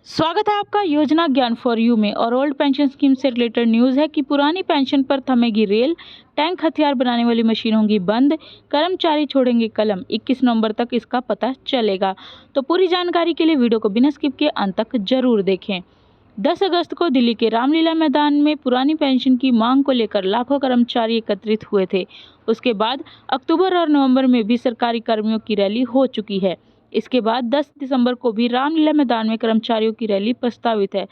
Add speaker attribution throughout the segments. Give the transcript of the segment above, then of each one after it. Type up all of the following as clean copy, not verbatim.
Speaker 1: स्वागत है आपका योजना ज्ञान फॉर यू में। और ओल्ड पेंशन स्कीम से रिलेटेड न्यूज़ है कि पुरानी पेंशन पर थमेगी रेल, टैंक हथियार बनाने वाली मशीन होंगी बंद, कर्मचारी छोड़ेंगे कलम। 21 नवंबर तक इसका पता चलेगा। तो पूरी जानकारी के लिए वीडियो को बिना स्किप किए अंत तक जरूर देखें। 10 अगस्त को दिल्ली के रामलीला मैदान में पुरानी पेंशन की मांग को लेकर लाखों कर्मचारी एकत्रित हुए थे। उसके बाद अक्टूबर और नवंबर में भी सरकारी कर्मियों की रैली हो चुकी है। इसके बाद 10 दिसंबर को भी रामलीला मैदान में कर्मचारियों की रैली प्रस्तावित है।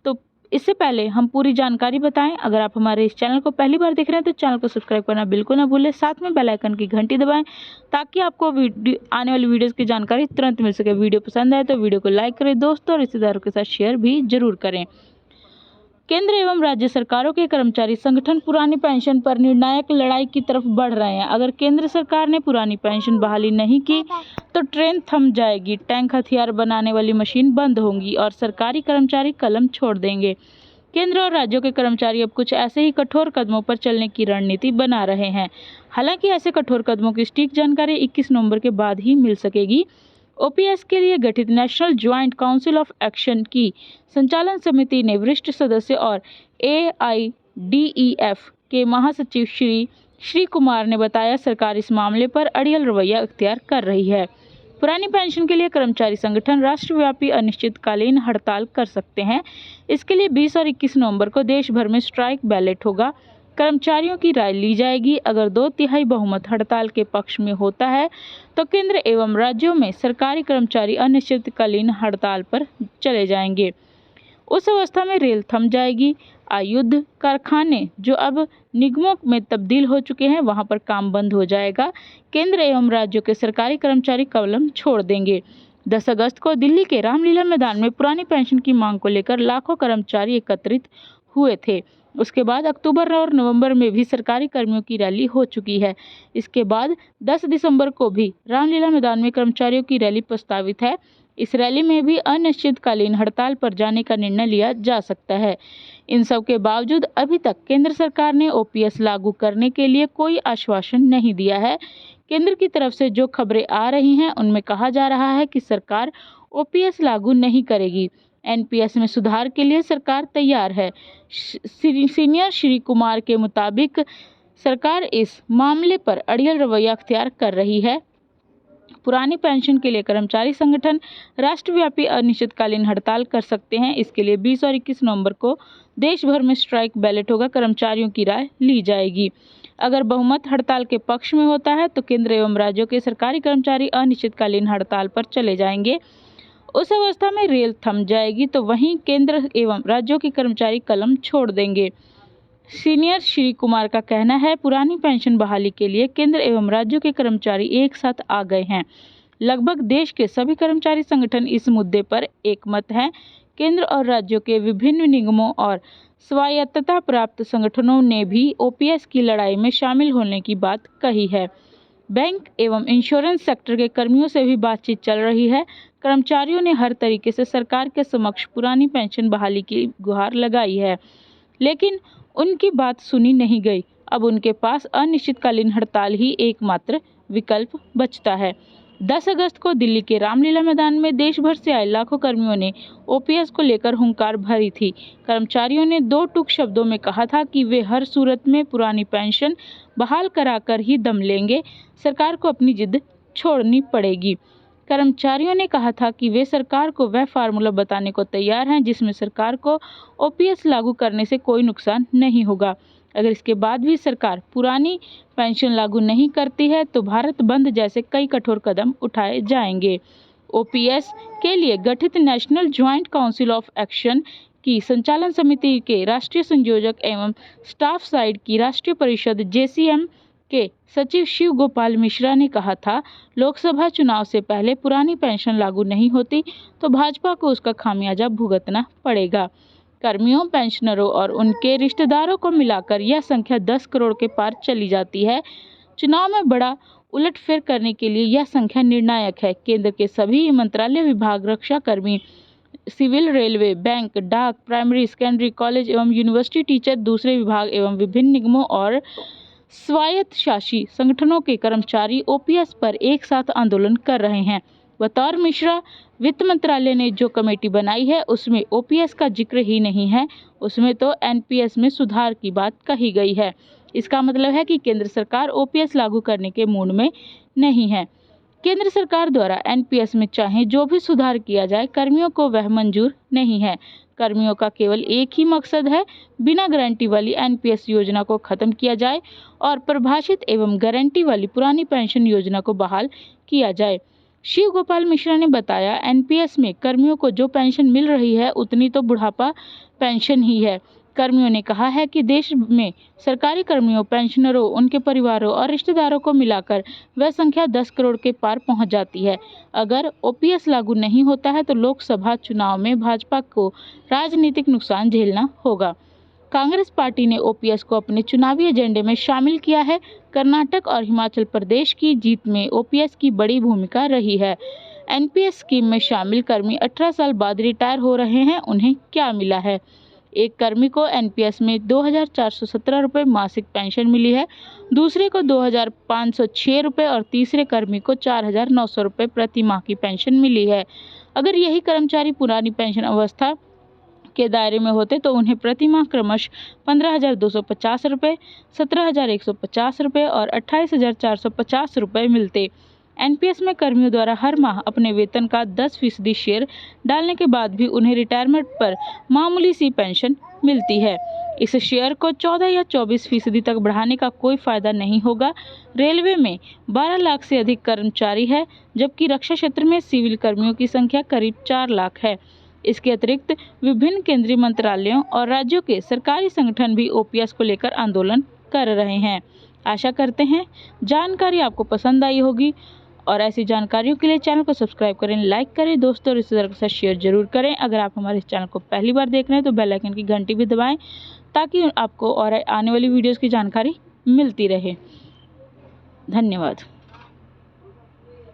Speaker 1: तो इससे पहले हम पूरी जानकारी बताएं। अगर आप हमारे इस चैनल को पहली बार देख रहे हैं तो चैनल को सब्सक्राइब करना बिल्कुल ना भूलें, साथ में बेल आइकन की घंटी दबाएं ताकि आपको आने वाली वीडियोस की जानकारी तुरंत मिल सके। वीडियो पसंद आए तो वीडियो को लाइक करें दोस्तों, और रिश्तेदारों के साथ शेयर भी जरूर करें। केंद्र एवं राज्य सरकारों के कर्मचारी संगठन पुरानी पेंशन पर निर्णायक लड़ाई की तरफ बढ़ रहे हैं। अगर केंद्र सरकार ने पुरानी पेंशन बहाली नहीं की तो ट्रेन थम जाएगी, टैंक हथियार बनाने वाली मशीन बंद होंगी और सरकारी कर्मचारी कलम छोड़ देंगे। केंद्र और राज्यों के कर्मचारी अब कुछ ऐसे ही कठोर कदमों पर चलने की रणनीति बना रहे हैं। हालांकि ऐसे कठोर कदमों की सटीक जानकारी 21 नवंबर के बाद ही मिल सकेगी। ओपीएस के लिए गठित national joint council of action की संचालन समिति ने वरिष्ठ सदस्य और एआईडीईएफ के महासचिव श्री कुमार ने बताया, सरकार इस मामले पर अड़ियल रवैया अख्तियार कर रही है। पुरानी पेंशन के लिए कर्मचारी संगठन राष्ट्रव्यापी अनिश्चितकालीन हड़ताल कर सकते हैं। इसके लिए 20 और 21 नवंबर को देश भर में स्ट्राइक बैलेट होगा। कर्मचारियों की राय ली जाएगी। अगर 2/3 बहुमत हड़ताल के पक्ष में होता है तो केंद्र एवं राज्यों में सरकारी कर्मचारी अनिश्चितकालीन हड़ताल पर चले जाएंगे। उस अवस्था में रेल थम जाएगी। आयुध कारखाने जो अब निगमों में तब्दील हो चुके हैं, वहां पर काम बंद हो जाएगा। केंद्र एवं राज्यों के सरकारी कर्मचारी कलम छोड़ देंगे। 10 अगस्त को दिल्ली के रामलीला मैदान में पुरानी पेंशन की मांग को लेकर लाखों कर्मचारी एकत्रित हुए थे। उसके बाद अक्टूबर और नवंबर में भी सरकारी कर्मियों की रैली हो चुकी है। इसके बाद 10 दिसंबर को भी रामलीला मैदान में कर्मचारियों की रैली प्रस्तावित है। इस रैली में भी अनिश्चितकालीन हड़ताल पर जाने का निर्णय लिया जा सकता है। इन सब के बावजूद अभी तक केंद्र सरकार ने ओपीएस लागू करने के लिए कोई आश्वासन नहीं दिया है। केंद्र की तरफ से जो खबरें आ रही हैं उनमें कहा जा रहा है कि सरकार ओपीएस लागू नहीं करेगी। एनपीएस में सुधार के लिए सरकार तैयार है। सीनियर श्री कुमार के मुताबिक सरकार इस मामले पर अड़ियल रवैया अख्तियार कर रही है। पुरानी पेंशन के लिए कर्मचारी संगठन राष्ट्रव्यापी अनिश्चितकालीन हड़ताल कर सकते हैं। इसके लिए 20 और 21 नवंबर को देश भर में स्ट्राइक बैलेट होगा। कर्मचारियों की राय ली जाएगी। अगर बहुमत हड़ताल के पक्ष में होता है तो केंद्र एवं राज्यों के सरकारी कर्मचारी अनिश्चितकालीन हड़ताल पर चले जाएंगे। उस अवस्था में रेल थम जाएगी तो वहीं केंद्र एवं राज्यों के कर्मचारी कलम छोड़ देंगे। सीनियर श्री कुमार का कहना है, पुरानी पेंशन बहाली के लिए केंद्र एवं राज्यों के कर्मचारी एक साथ आ गए हैं। लगभग देश के सभी कर्मचारी संगठन इस मुद्दे पर एकमत हैं। केंद्र और राज्यों के विभिन्न निगमों और स्वायत्तता प्राप्त संगठनों ने भी ओपीएस की लड़ाई में शामिल होने की बात कही है। बैंक एवं इंश्योरेंस सेक्टर के कर्मियों से भी बातचीत चल रही है। कर्मचारियों ने हर तरीके से सरकार के समक्ष पुरानी पेंशन बहाली की गुहार लगाई है, लेकिन उनकी बात सुनी नहीं गई। अब उनके पास अनिश्चितकालीन हड़ताल ही एकमात्र विकल्प बचता है। 10 अगस्त को दिल्ली के रामलीला मैदान में देश भर से आए लाखों कर्मियों ने ओपीएस को लेकर हुंकार भरी थी। कर्मचारियों ने 2 टूक शब्दों में कहा था कि वे हर सूरत में पुरानी पेंशन बहाल कराकर ही दम लेंगे। सरकार को अपनी जिद छोड़नी पड़ेगी। कर्मचारियों ने कहा था कि वे सरकार को वह फार्मूला बताने को तैयार हैं जिसमें सरकार को ओपीएस लागू करने से कोई नुकसान नहीं होगा। अगर इसके बाद भी सरकार पुरानी पेंशन लागू नहीं करती है तो भारत बंद जैसे कई कठोर कदम उठाए जाएंगे। ओपीएस के लिए गठित national joint council of action की संचालन समिति के राष्ट्रीय संयोजक एवं स्टाफ साइड की राष्ट्रीय परिषद जेसीएम के सचिव शिव गोपाल मिश्रा ने कहा था, लोकसभा चुनाव से पहले पुरानी पेंशन लागू नहीं होती तो भाजपा को उसका खामियाजा भुगतना पड़ेगा। कर्मियों, पेंशनरों और उनके रिश्तेदारों को मिलाकर यह संख्या 10 करोड़ के पार चली जाती है। चुनाव में बड़ा उलटफेर करने के लिए यह संख्या निर्णायक है। केंद्र के सभी मंत्रालय, विभाग, रक्षा कर्मी, सिविल, रेलवे, बैंक, डाक, प्राइमरी, सेकेंडरी, कॉलेज एवं यूनिवर्सिटी टीचर, दूसरे विभाग एवं विभिन्न निगमों और स्वायत्तशासी संगठनों के कर्मचारी ओपीएस पर एक साथ आंदोलन कर रहे हैं। बतौर मिश्रा, वित्त मंत्रालय ने जो कमेटी बनाई है उसमें ओपीएस का जिक्र ही नहीं है, उसमें तो एनपीएस में सुधार की बात कही गई है। इसका मतलब है कि केंद्र सरकार ओपीएस लागू करने के मूड में नहीं है। केंद्र सरकार द्वारा एनपीएस में चाहे जो भी सुधार किया जाए, कर्मियों को वह मंजूर नहीं है। कर्मियों का केवल एक ही मकसद है, बिना गारंटी वाली एनपीएस योजना को खत्म किया जाए और परिभाषित एवं गारंटी वाली पुरानी पेंशन योजना को बहाल किया जाए। शिव गोपाल मिश्रा ने बताया, एनपीएस में कर्मियों को जो पेंशन मिल रही है उतनी तो बुढ़ापा पेंशन ही है। कर्मियों ने कहा है कि देश में सरकारी कर्मियों, पेंशनरों, उनके परिवारों और रिश्तेदारों को मिलाकर वह संख्या 10 करोड़ के पार पहुंच जाती है। अगर ओपीएस लागू नहीं होता है तो लोकसभा चुनाव में भाजपा को राजनीतिक नुकसान झेलना होगा। कांग्रेस पार्टी ने ओपीएस को अपने चुनावी एजेंडे में शामिल किया है। कर्नाटक और हिमाचल प्रदेश की जीत में ओपीएस की बड़ी भूमिका रही है। एनपीएस स्कीम में शामिल कर्मी 18 साल बाद रिटायर हो रहे हैं, उन्हें क्या मिला है? एक कर्मी को एनपीएस में 2,417 रुपये मासिक पेंशन मिली है, दूसरे को 2,506 रुपये और तीसरे कर्मी को 4,900 रुपये प्रति माह की पेंशन मिली है। अगर यही कर्मचारी पुरानी पेंशन अवस्था के दायरे में होते तो उन्हें प्रति माह क्रमशः 15,250 रुपये, 17,150 रुपये और 28,450 रुपये मिलते। एनपीएस में कर्मियों द्वारा हर माह अपने वेतन का 10% शेयर डालने के बाद भी उन्हें रिटायरमेंट पर मामूली सी पेंशन मिलती है। इस शेयर को 14 या 24% तक बढ़ाने का कोई फायदा नहीं होगा। रेलवे में 12 लाख से अधिक कर्मचारी है, जबकि रक्षा क्षेत्र में सिविल कर्मियों की संख्या करीब 4 लाख है। इसके अतिरिक्त विभिन्न केंद्रीय मंत्रालयों और राज्यों के सरकारी संगठन भी ओपीएस को लेकर आंदोलन कर रहे हैं। आशा करते हैं जानकारी आपको पसंद आई होगी और ऐसी जानकारियों के लिए चैनल को सब्सक्राइब करें, लाइक करें, दोस्तों और रिश्तेदारों के साथ शेयर जरूर करें। अगर आप हमारे इस चैनल को पहली बार देख रहे हैं तो बेल आइकन की घंटी भी दबाएं ताकि आपको और आने वाली वीडियोस की जानकारी मिलती रहे। धन्यवाद।